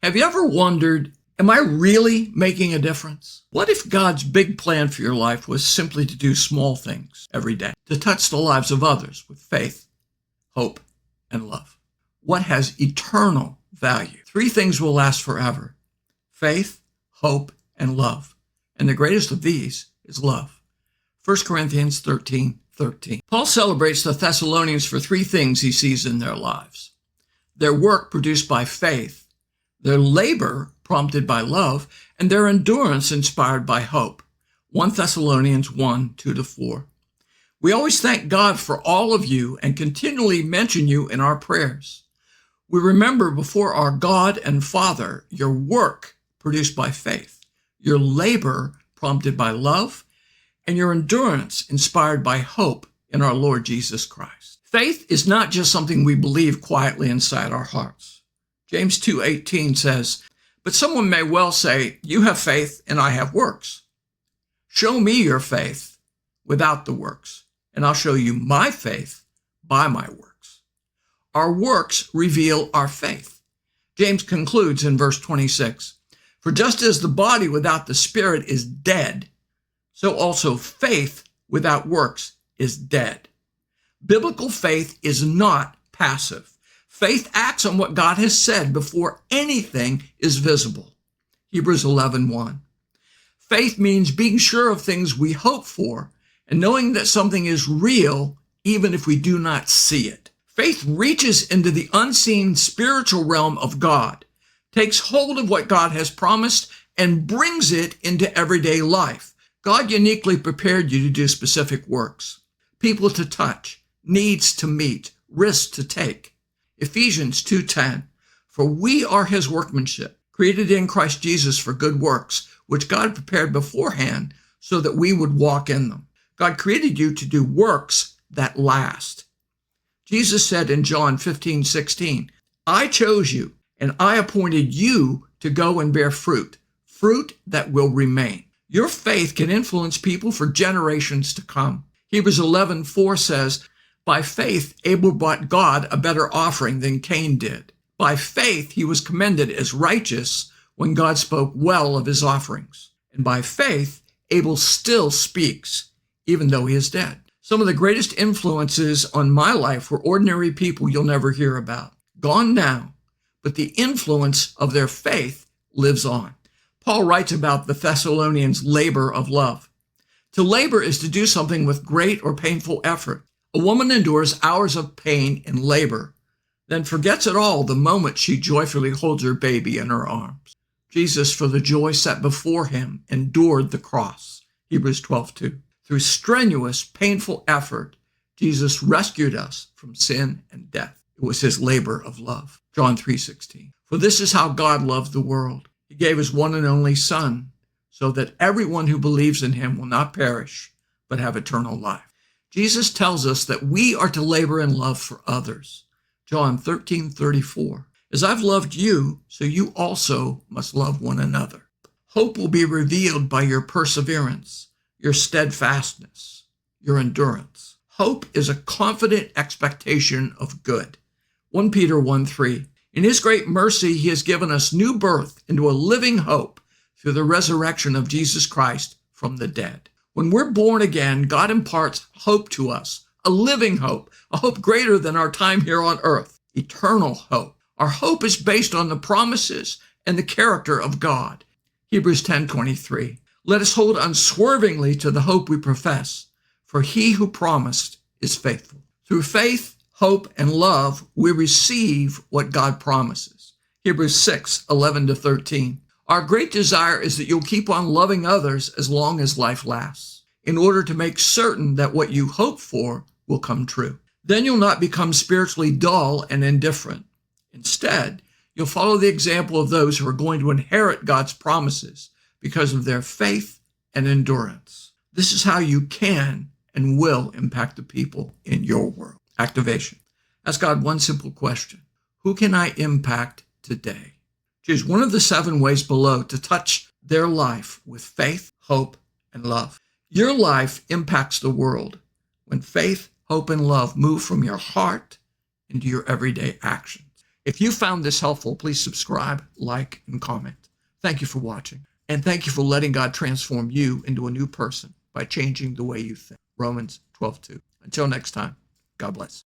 Have you ever wondered, am I really making a difference? What if God's big plan for your life was simply to do small things every day, to touch the lives of others with faith, hope, and love? What has eternal value? 3 things will last forever: faith, hope, and love. And the greatest of these is love. 1 Corinthians 13:13. Paul celebrates the Thessalonians for 3 things he sees in their lives: their work produced by faith, their labor prompted by love, and their endurance inspired by hope. 1 Thessalonians 1:2-4. We always thank God for all of you and continually mention you in our prayers. We remember before our God and Father your work produced by faith, your labor prompted by love, and your endurance inspired by hope in our Lord Jesus Christ. Faith is not just something we believe quietly inside our hearts. James 2:18 says, "But someone may well say, 'You have faith and I have works.' Show me your faith without the works, and I'll show you my faith by my works." Our works reveal our faith. James concludes in verse 26, "For just as the body without the spirit is dead, so also faith without works is dead." Biblical faith is not passive. Faith acts on what God has said before anything is visible. Hebrews 11:1. Faith means being sure of things we hope for and knowing that something is real even if we do not see it. Faith reaches into the unseen spiritual realm of God, takes hold of what God has promised, and brings it into everyday life. God uniquely prepared you to do specific works: people to touch, needs to meet, risks to take. Ephesians 2:10, "For we are his workmanship, created in Christ Jesus for good works, which God prepared beforehand so that we would walk in them." God created you to do works that last. Jesus said in John 15:16, "I chose you and I appointed you to go and bear fruit, fruit that will remain." Your faith can influence people for generations to come. Hebrews 11:4 says, "By faith, Abel brought God a better offering than Cain did. By faith, he was commended as righteous when God spoke well of his offerings. And by faith, Abel still speaks, even though he is dead." Some of the greatest influences on my life were ordinary people you'll never hear about, gone now, but the influence of their faith lives on. Paul writes about the Thessalonians' labor of love. To labor is to do something with great or painful effort. A woman endures hours of pain in labor, then forgets it all the moment she joyfully holds her baby in her arms. Jesus, for the joy set before him, endured the cross. Hebrews 12:2. Through strenuous, painful effort, Jesus rescued us from sin and death. It was his labor of love. John 3:16. "For this is how God loved the world. He gave his one and only Son, so that everyone who believes in him will not perish, but have eternal life." Jesus tells us that we are to labor in love for others. John 13:34. "As I've loved you, so you also must love one another." Hope will be revealed by your perseverance, your steadfastness, your endurance. Hope is a confident expectation of good. 1 Peter 1:3. "In his great mercy, he has given us new birth into a living hope through the resurrection of Jesus Christ from the dead." When we're born again, God imparts hope to us, a living hope, a hope greater than our time here on earth, eternal hope. Our hope is based on the promises and the character of God. Hebrews 10:23. "Let us hold unswervingly to the hope we profess, for he who promised is faithful." Through faith, hope, and love, we receive what God promises. Hebrews 6:11-13. Our great desire is that you'll keep on loving others as long as life lasts, in order to make certain that what you hope for will come true. Then you'll not become spiritually dull and indifferent. Instead, you'll follow the example of those who are going to inherit God's promises because of their faith and endurance. This is how you can and will impact the people in your world. Activation. Ask God one simple question: who can I impact today? Choose one of the 7 ways below to touch their life with faith, hope, and love. Your life impacts the world when faith, hope, and love move from your heart into your everyday actions. If you found this helpful, please subscribe, like, and comment. Thank you for watching. And thank you for letting God transform you into a new person by changing the way you think. Romans 12:2. Until next time, God bless.